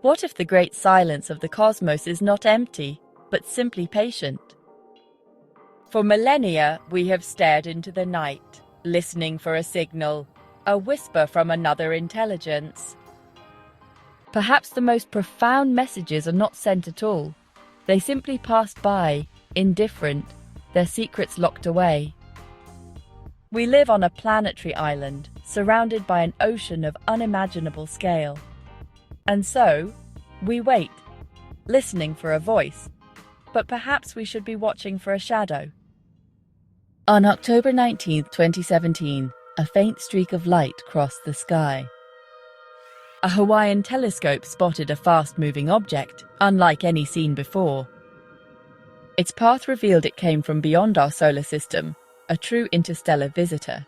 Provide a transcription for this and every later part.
What if the great silence of the cosmos is not empty, but simply patient? For millennia, we have stared into the night, listening for a signal, a whisper from another intelligence. Perhaps the most profound messages are not sent at all. They simply passed by, indifferent, their secrets locked away. We live on a planetary island, surrounded by an ocean of unimaginable scale. And so, we wait, listening for a voice, but perhaps we should be watching for a shadow. On October 19, 2017, a faint streak of light crossed the sky. A Hawaiian telescope spotted a fast-moving object, unlike any seen before. Its path revealed it came from beyond our solar system, a true interstellar visitor.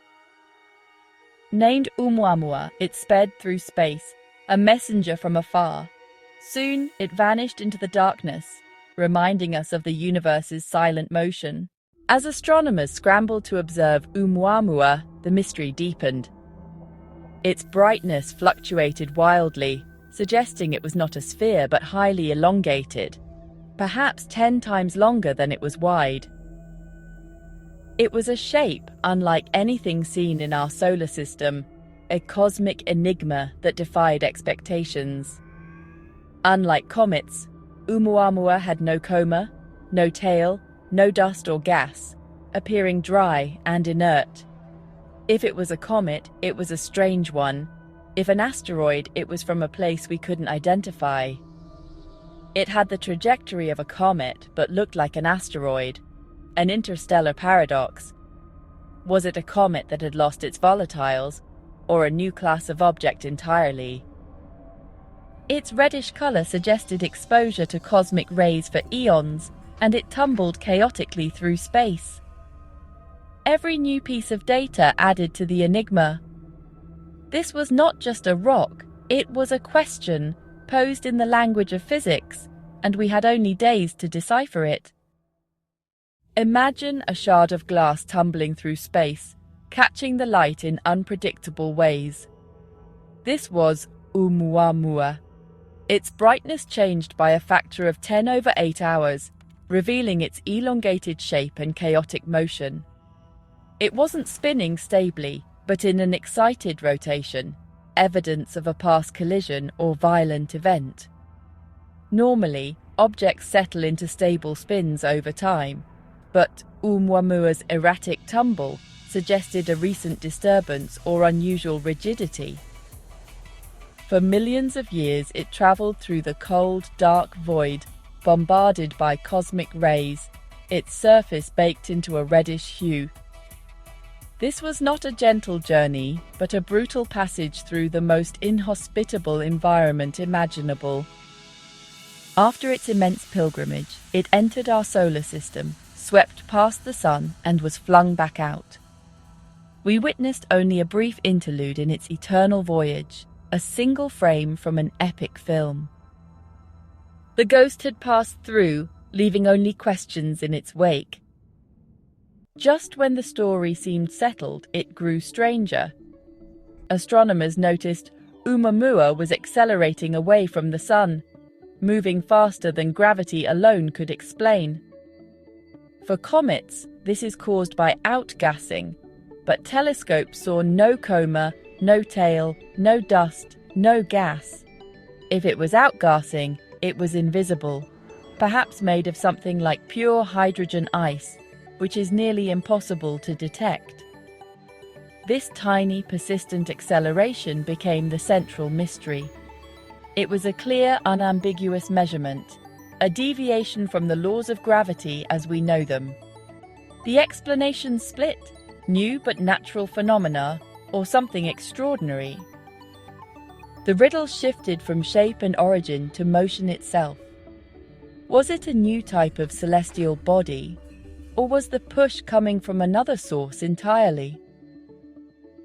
Named Oumuamua, it sped through space, a messenger from afar. Soon, it vanished into the darkness, reminding us of the universe's silent motion. As astronomers scrambled to observe Oumuamua, the mystery deepened. Its brightness fluctuated wildly, suggesting it was not a sphere but highly elongated, perhaps 10 times longer than it was wide. It was a shape unlike anything seen in our solar system, a cosmic enigma that defied expectations. Unlike comets, Oumuamua had no coma, no tail, no dust or gas, appearing dry and inert. If it was a comet, it was a strange one. If an asteroid, it was from a place we couldn't identify. It had the trajectory of a comet, but looked like an asteroid. An interstellar paradox. Was it a comet that had lost its volatiles, or a new class of object entirely? Its reddish color suggested exposure to cosmic rays for eons, and it tumbled chaotically through space. Every new piece of data added to the enigma. This was not just a rock, it was a question, posed in the language of physics, and we had only days to decipher it. Imagine a shard of glass tumbling through space, catching the light in unpredictable ways. This was Oumuamua. Its brightness changed by a factor of 10 over 8 hours, revealing its elongated shape and chaotic motion. It wasn't spinning stably, but in an excited rotation, evidence of a past collision or violent event. Normally, objects settle into stable spins over time, but Oumuamua's erratic tumble suggested a recent disturbance or unusual rigidity. For millions of years, it traveled through the cold, dark void, bombarded by cosmic rays, its surface baked into a reddish hue. This was not a gentle journey, but a brutal passage through the most inhospitable environment imaginable. After its immense pilgrimage, it entered our solar system, swept past the sun, and was flung back out. We witnessed only a brief interlude in its eternal voyage, a single frame from an epic film. The ghost had passed through, leaving only questions in its wake. Just when the story seemed settled, it grew stranger. Astronomers noticed Oumuamua was accelerating away from the sun, moving faster than gravity alone could explain. For comets, this is caused by outgassing, but telescopes saw no coma, no tail, no dust, no gas. If it was outgassing, it was invisible, perhaps made of something like pure hydrogen ice, which is nearly impossible to detect. This tiny, persistent acceleration became the central mystery. It was a clear, unambiguous measurement, a deviation from the laws of gravity as we know them. The explanations split, new but natural phenomena, or something extraordinary. The riddle shifted from shape and origin to motion itself. Was it a new type of celestial body, or was the push coming from another source entirely?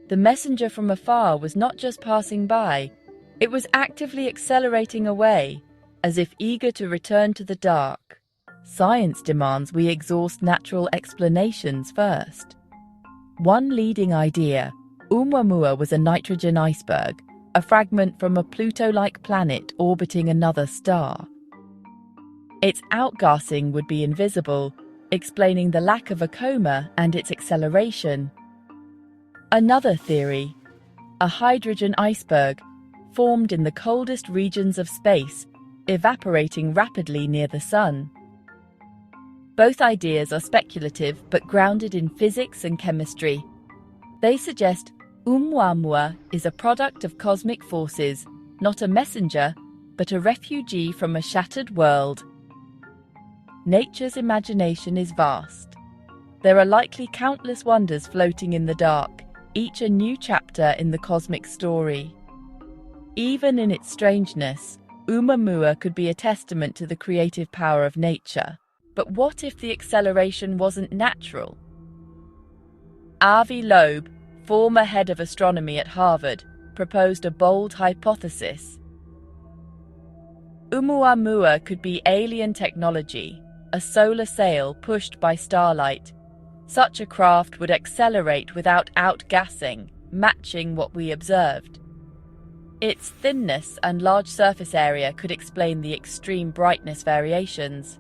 The messenger from afar was not just passing by, it was actively accelerating away, as if eager to return to the dark. Science demands we exhaust natural explanations first. One leading idea: Oumuamua was a nitrogen iceberg, a fragment from a Pluto-like planet orbiting another star. Its outgassing would be invisible, explaining the lack of a coma and its acceleration. Another theory, a hydrogen iceberg, formed in the coldest regions of space, evaporating rapidly near the Sun. Both ideas are speculative but grounded in physics and chemistry. They suggest Oumuamua is a product of cosmic forces, not a messenger, but a refugee from a shattered world. Nature's imagination is vast. There are likely countless wonders floating in the dark, each a new chapter in the cosmic story. Even in its strangeness, Oumuamua could be a testament to the creative power of nature. But what if the acceleration wasn't natural? Avi Loeb, former head of astronomy at Harvard, proposed a bold hypothesis. Oumuamua could be alien technology, a solar sail pushed by starlight. Such a craft would accelerate without outgassing, matching what we observed. Its thinness and large surface area could explain the extreme brightness variations.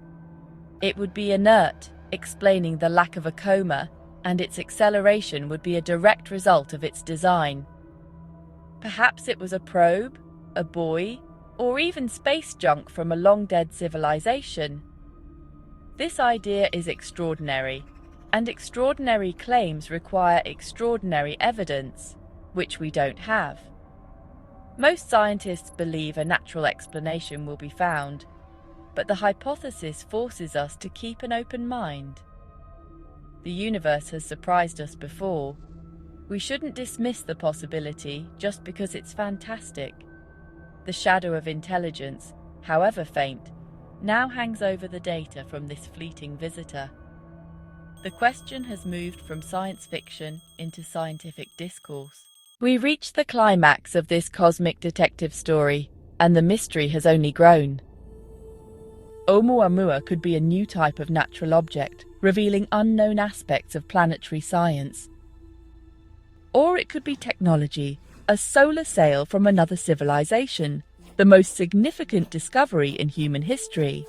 It would be inert, explaining the lack of a coma, and its acceleration would be a direct result of its design. Perhaps it was a probe, a buoy, or even space junk from a long-dead civilization. This idea is extraordinary, and extraordinary claims require extraordinary evidence, which we don't have. Most scientists believe a natural explanation will be found, but the hypothesis forces us to keep an open mind. The universe has surprised us before. We shouldn't dismiss the possibility just because it's fantastic. The shadow of intelligence, however faint, now hangs over the data from this fleeting visitor. The question has moved from science fiction into scientific discourse. We reach the climax of this cosmic detective story, and the mystery has only grown. Oumuamua could be a new type of natural object, revealing unknown aspects of planetary science. Or it could be technology, a solar sail from another civilization, the most significant discovery in human history.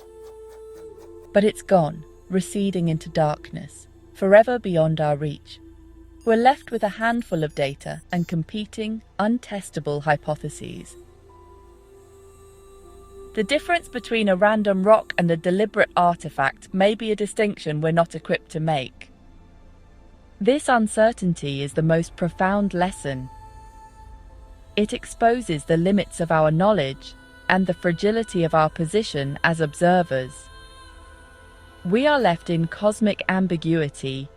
But it's gone, receding into darkness, forever beyond our reach. We're left with a handful of data and competing, untestable hypotheses. The difference between a random rock and a deliberate artifact may be a distinction we're not equipped to make. This uncertainty is the most profound lesson. It exposes the limits of our knowledge and the fragility of our position as observers. We are left in cosmic ambiguity,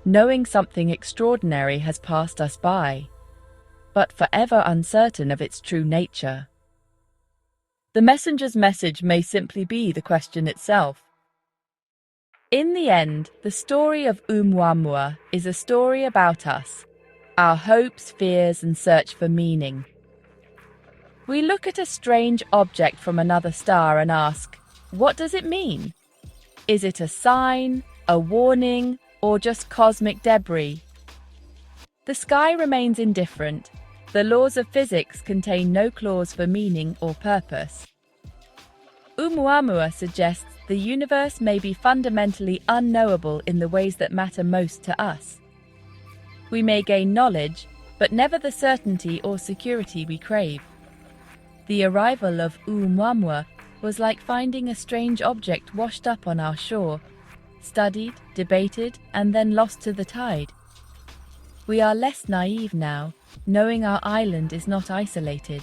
knowing something extraordinary has passed us by, but forever uncertain of its true nature. The messenger's message may simply be the question itself. In the end, the story of Oumuamua is a story about us, our hopes, fears, and search for meaning. We look at a strange object from another star and ask, what does it mean? Is it a sign, a warning, or just cosmic debris? The sky remains indifferent. The laws of physics contain no clause for meaning or purpose. Oumuamua suggests the universe may be fundamentally unknowable in the ways that matter most to us. We may gain knowledge, but never the certainty or security we crave. The arrival of Oumuamua was like finding a strange object washed up on our shore, studied, debated, and then lost to the tide. We are less naive now, knowing our island is not isolated.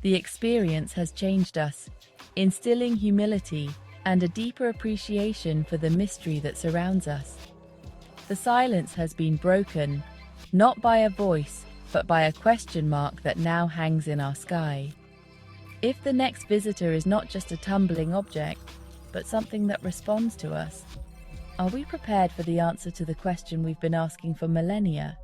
The experience has changed us, instilling humility and a deeper appreciation for the mystery that surrounds us. The silence has been broken, not by a voice, but by a question mark that now hangs in our sky. If the next visitor is not just a tumbling object, but something that responds to us, are we prepared for the answer to the question we've been asking for millennia?